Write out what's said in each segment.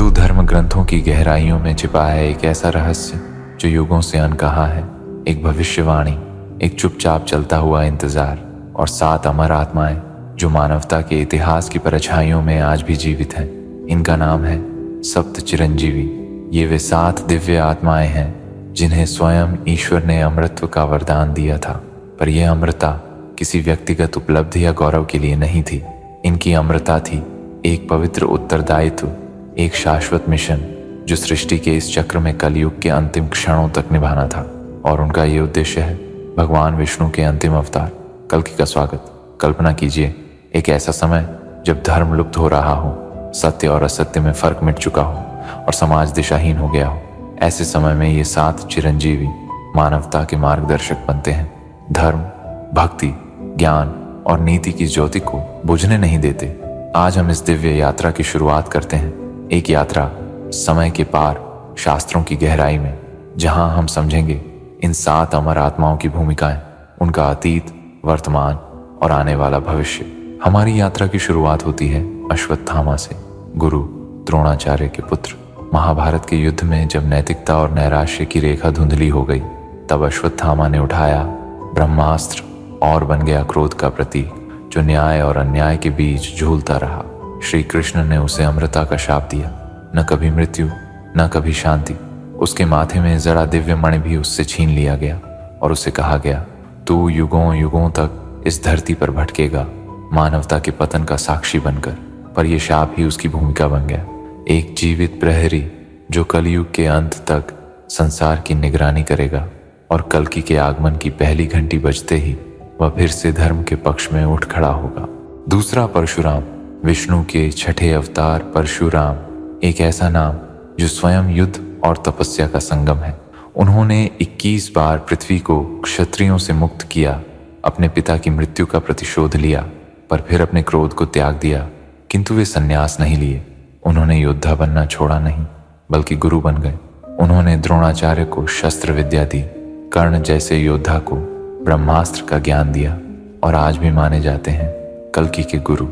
हिंदू धर्म ग्रंथों की गहराइयों में छिपा है एक ऐसा रहस्य जो युगों से अनकहा है। एक भविष्यवाणी, एक चुपचाप चलता हुआ इंतजार और 7 अमर आत्माएं जो मानवता के इतिहास की परछाइयों में आज भी जीवित हैं। इनका नाम है सप्त चिरंजीवी। ये वे 7 दिव्य आत्माएं हैं जिन्हें स्वयं ईश्वर ने अमृतत्व का वरदान दिया था। पर यह अमृता किसी व्यक्तिगत उपलब्धि या गौरव के लिए नहीं थी। इनकी अमृता थी एक पवित्र उत्तरदायित्व, एक शाश्वत मिशन जो सृष्टि के इस चक्र में कलयुग के अंतिम क्षणों तक निभाना था। और उनका ये उद्देश्य है भगवान विष्णु के अंतिम अवतार कल्कि का स्वागत। कल्पना कीजिए, एक ऐसा समय जब धर्म लुप्त हो रहा हो, सत्य और असत्य में फर्क मिट चुका हो और समाज दिशाहीन हो गया हो। ऐसे समय में ये 7 चिरंजीवी मानवता के मार्गदर्शक बनते हैं। धर्म, भक्ति, ज्ञान और नीति की ज्योति को बुझने नहीं देते। आज हम इस दिव्य यात्रा की शुरुआत करते हैं, एक यात्रा समय के पार, शास्त्रों की गहराई में, जहां हम समझेंगे इन 7 अमर आत्माओं की भूमिकाएं, उनका अतीत, वर्तमान और आने वाला भविष्य। हमारी यात्रा की शुरुआत होती है अश्वत्थामा से। गुरु द्रोणाचार्य के पुत्र। महाभारत के युद्ध में जब नैतिकता और नैराश्य की रेखा धुंधली हो गई, तब अश्वत्थामा ने उठाया ब्रह्मास्त्र और बन गया क्रोध का प्रतीक जो न्याय और अन्याय के बीच झूलता रहा। श्री कृष्ण ने उसे अमृता का शाप दिया, न कभी मृत्यु न कभी शांति। उसके माथे में जरा दिव्य मणि भी उससे छीन लिया गया और उसे कहा गया, तू युगों युगों तक इस धरती पर भटकेगा, मानवता के पतन का साक्षी बनकर। पर यह शाप ही उसकी भूमिका बन गया, एक जीवित प्रहरी जो कलयुग के अंत तक संसार की निगरानी करेगा। और कल्कि के आगमन की पहली घंटी बजते ही वह फिर से धर्म के पक्ष में उठ खड़ा होगा। दूसरा परशुराम, विष्णु के 6ठे अवतार परशुराम, एक ऐसा नाम जो स्वयं युद्ध और तपस्या का संगम है। उन्होंने 21 बार पृथ्वी को क्षत्रियों से मुक्त किया, अपने पिता की मृत्यु का प्रतिशोध लिया, पर फिर अपने क्रोध को त्याग दिया। किंतु वे संन्यास नहीं लिए। उन्होंने योद्धा बनना छोड़ा नहीं, बल्कि गुरु बन गए। उन्होंने द्रोणाचार्य को शस्त्र विद्या दी, कर्ण जैसे योद्धा को ब्रह्मास्त्र का ज्ञान दिया और आज भी माने जाते हैं कल्कि के गुरु।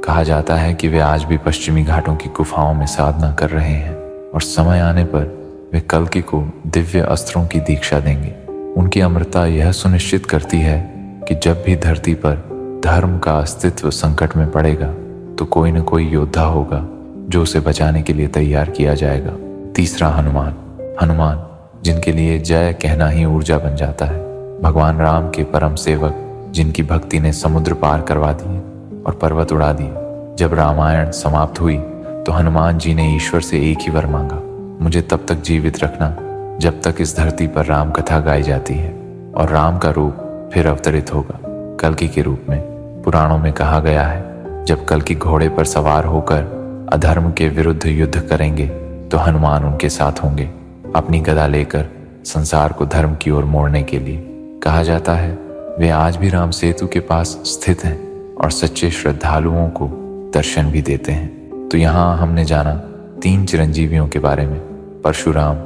कहा जाता है कि वे आज भी पश्चिमी घाटों की गुफाओं में साधना कर रहे हैं और समय आने पर वे कल्कि को दिव्य अस्त्रों की दीक्षा देंगे। उनकी अमरता यह सुनिश्चित करती है कि जब भी धरती पर धर्म का अस्तित्व संकट में पड़ेगा तो कोई न कोई योद्धा होगा जो उसे बचाने के लिए तैयार किया जाएगा। तीसरा हनुमान। हनुमान जिनके लिए जय कहना ही ऊर्जा बन जाता है। भगवान राम के परम सेवक जिनकी भक्ति ने समुद्र पार करवा दिए और पर्वत उड़ा दिए। जब रामायण समाप्त हुई तो हनुमान जी ने ईश्वर से एक ही वर मांगा, मुझे तब तक जीवित रखना जब तक इस धरती पर राम कथा गाई जाती है। और राम का रूप फिर अवतरित होगा कल्कि के रूप में। पुराणों में कहा गया है, जब कल्कि घोड़े पर सवार होकर अधर्म के विरुद्ध युद्ध करेंगे तो हनुमान उनके साथ होंगे, अपनी गदा लेकर संसार को धर्म की ओर मोड़ने के लिए। कहा जाता है वे आज भी राम सेतु के पास स्थित हैं और सच्चे श्रद्धालुओं को दर्शन भी देते हैं। तो यहाँ हमने जाना 3 चिरंजीवियों के बारे में, परशुराम,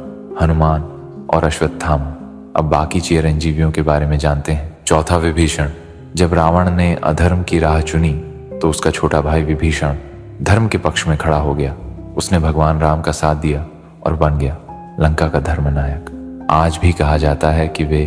हनुमान और अश्वत्थामा। अब बाकी चिरंजीवियों के बारे में जानते हैं। चौथा विभीषण। जब रावण ने अधर्म की राह चुनी तो उसका छोटा भाई विभीषण धर्म के पक्ष में खड़ा हो गया। उसने भगवान राम का साथ दिया और बन गया लंका का धर्मनायक। आज भी कहा जाता है कि वे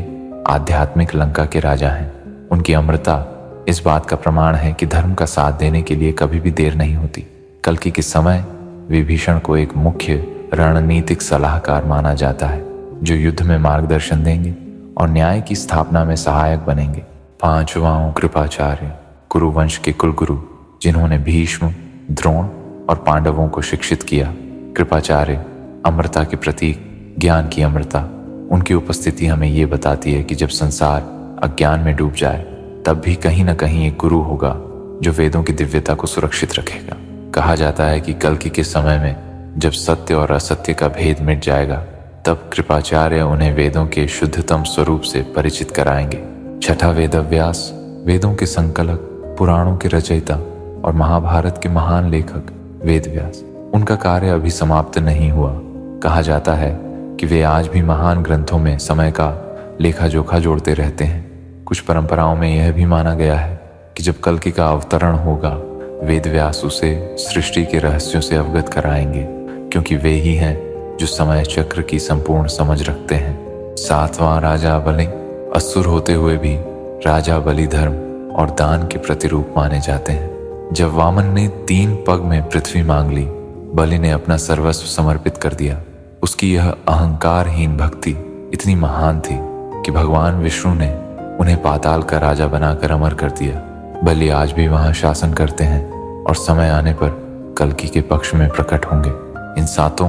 आध्यात्मिक लंका के राजा हैं। उनकी अमरता इस बात का प्रमाण है कि धर्म का साथ देने के लिए कभी भी देर नहीं होती। कल्कि के समय विभीषण को एक मुख्य रणनीतिक सलाहकार माना जाता है जो युद्ध में मार्गदर्शन देंगे और न्याय की स्थापना में सहायक बनेंगे। पांचवां कृपाचार्य, कुरुवंश के कुलगुरु जिन्होंने भीष्म, द्रोण और पांडवों को शिक्षित किया। कृपाचार्य अमरता के प्रतीक, ज्ञान की अमरता। उनकी उपस्थिति हमें ये बताती है कि जब संसार अज्ञान में डूब जाए तब भी कहीं न कहीं एक गुरु होगा जो वेदों की दिव्यता को सुरक्षित रखेगा। कहा जाता है कि कल्कि के समय में जब सत्य और असत्य का भेद मिट जाएगा तब कृपाचार्य उन्हें वेदों के शुद्धतम स्वरूप से परिचित कराएंगे। छठा वेदव्यास, वेदों के संकलक, पुराणों के रचयिता और महाभारत के महान लेखक वेदव्यास। उनका कार्य अभी समाप्त नहीं हुआ। कहा जाता है कि वे आज भी महान ग्रंथों में समय का लेखा जोखा जोड़ते रहते हैं। कुछ परंपराओं में यह भी माना गया है कि जब कल्कि का अवतरण होगा वेदव्यास उसे सृष्टि के रहस्यों से अवगत कराएंगे। क्योंकि वे ही हैं जो समय चक्र की संपूर्ण समझ रखते हैं। 7वां राजा बलि असुर होते हुए भी राजा बलि धर्म और दान के प्रतिरूप माने जाते हैं। जब वामन ने 3 पग में पृथ्वी मांग ली, बलि ने अपना सर्वस्व समर्पित कर दिया। उसकी यह अहंकारहीन भक्ति इतनी महान थी कि भगवान विष्णु ने उन्हें पाताल का राजा बनाकर अमर कर दिया। बलि आज भी वहां शासन करते हैं और समय आने पर कल्कि के पक्ष में प्रकट होंगे। इन 7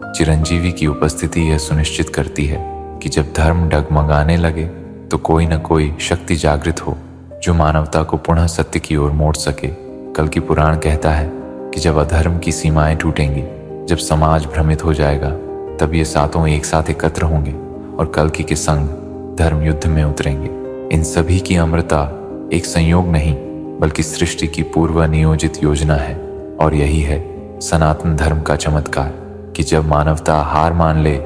चिरंजीवी की उपस्थिति यह सुनिश्चित करती है कि जब धर्म डगमगाने लगे तो कोई न कोई शक्ति जागृत हो जो मानवता को पुनः सत्य की ओर मोड़ सके। कल्कि पुराण कहता है कि जब अधर्म की सीमाएं टूटेंगी, जब समाज भ्रमित हो जाएगा, तब ये 7 एक साथ एकत्र होंगे और कल्कि के संग धर्म युद्ध में उतरेंगे। इन सभी की अमरता एक संयोग नहीं बल्कि सृष्टि की पूर्व नियोजित योजना है। और यही है सनातन धर्म का चमत्कार कि जब मानवता हार मान ले,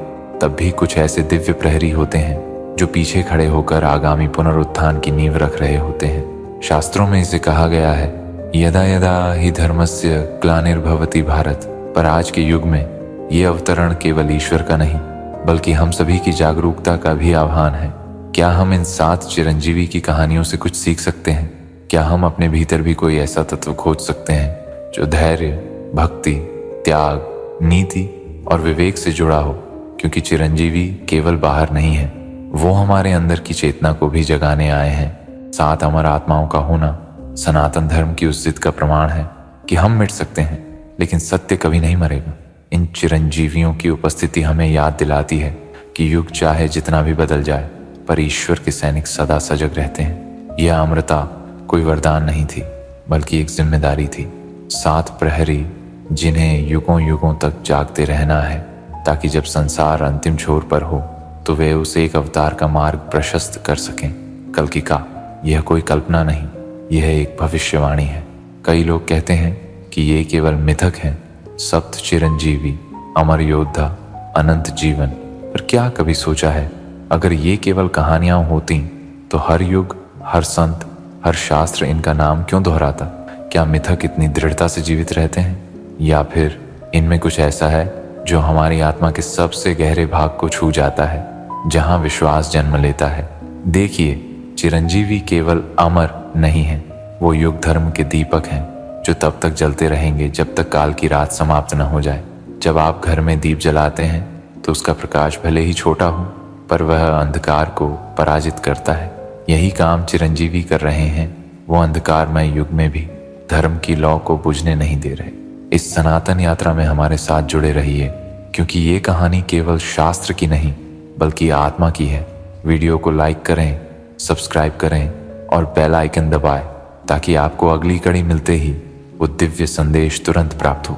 तब भी कुछ ऐसे दिव्य प्रहरी होते हैं जो पीछे खड़े होकर आगामी पुनरुत्थान की नींव रख रहे होते हैं। शास्त्रों में इसे कहा गया है, यदा यदा ही धर्मस्य ग्लानिर्भवति भारत। पर आज के युग में ये अवतरण केवल ईश्वर का नहीं बल्कि हम सभी की जागरूकता का भी आह्वान है। क्या हम इन 7 चिरंजीवी की कहानियों से कुछ सीख सकते हैं? क्या हम अपने भीतर भी कोई ऐसा तत्व खोज सकते हैं जो धैर्य, भक्ति, त्याग, नीति और विवेक से जुड़ा हो? क्योंकि चिरंजीवी केवल बाहर नहीं है, वो हमारे अंदर की चेतना को भी जगाने आए हैं। 7 अमर आत्माओं का होना सनातन धर्म की उस जिद का प्रमाण है कि हम मिट सकते हैं लेकिन सत्य कभी नहीं मरेगा। इन चिरंजीवियों की उपस्थिति हमें याद दिलाती है कि युग चाहे जितना भी बदल जाए, पर ईश्वर के सैनिक सदा सजग रहते हैं। यह अमरता कोई वरदान नहीं थी बल्कि एक जिम्मेदारी थी। 7 प्रहरी जिन्हें युगों युगों तक जागते रहना है ताकि जब संसार अंतिम छोर पर हो तो वे उस एक अवतार का मार्ग प्रशस्त कर सकें। कल्कि का यह कोई कल्पना नहीं, यह एक भविष्यवाणी है। कई लोग कहते हैं कि ये केवल मिथक हैं, 7 चिरंजीवी, अमर योद्धा, अनंत जीवन। पर क्या कभी सोचा है, अगर ये केवल कहानियां होती तो हर युग, हर संत, हर शास्त्र इनका नाम क्यों दोहराता? क्या मिथक इतनी दृढ़ता से जीवित रहते हैं, या फिर इनमें कुछ ऐसा है जो हमारी आत्मा के सबसे गहरे भाग को छू जाता है, जहां विश्वास जन्म लेता है? देखिए, चिरंजीवी केवल अमर नहीं है, वो युग धर्म के दीपक हैं जो तब तक जलते रहेंगे जब तक काल की रात समाप्त न हो जाए। जब आप घर में दीप जलाते हैं तो उसका प्रकाश भले ही छोटा हो पर वह अंधकार को पराजित करता है। यही काम चिरंजीवी कर रहे हैं। वो अंधकारमय युग में भी धर्म की लौ को बुझने नहीं दे रहे। इस सनातन यात्रा में हमारे साथ जुड़े रहिए, क्योंकि ये कहानी केवल शास्त्र की नहीं बल्कि आत्मा की है। वीडियो को लाइक करें, सब्सक्राइब करें और बेल आइकन दबाएं ताकि आपको अगली कड़ी मिलते ही वो दिव्य संदेश तुरंत प्राप्त हो।